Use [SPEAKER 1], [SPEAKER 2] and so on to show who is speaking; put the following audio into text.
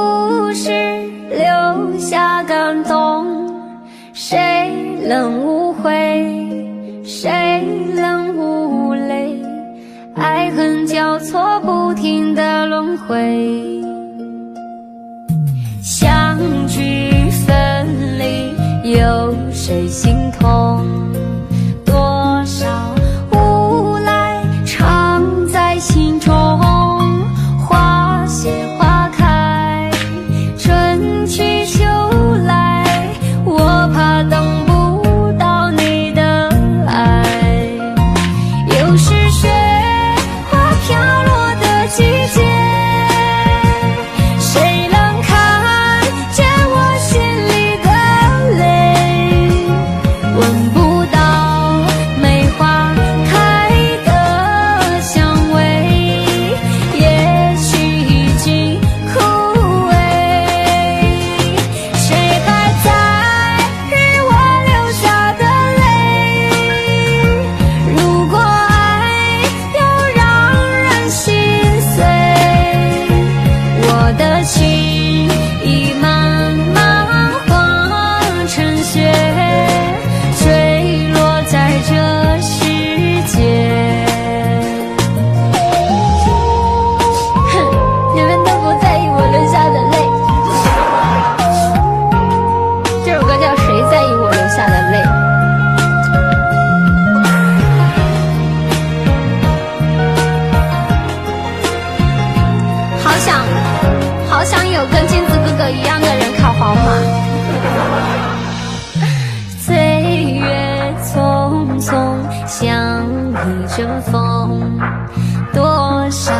[SPEAKER 1] 故事留下感动，谁能无悔，谁能无泪？爱恨交错，不停的轮回。相聚分离，有谁心痛？多少无奈藏在心中。花谢花开，春去秋来，我怕等不到你的爱。又是雪花飘落的季节，谁能看见我心里的泪？闻不到梅花开的香味，也许已经枯萎。谁还在于我流下的泪？如果爱要让人心碎，我的情已慢慢化成雪，坠落在这世界。哼，你们都不在意我流下的泪。这首歌叫《谁在意我流下的泪》。好想有跟金子哥哥一样的人考皇马。岁月匆匆，像一阵风，多少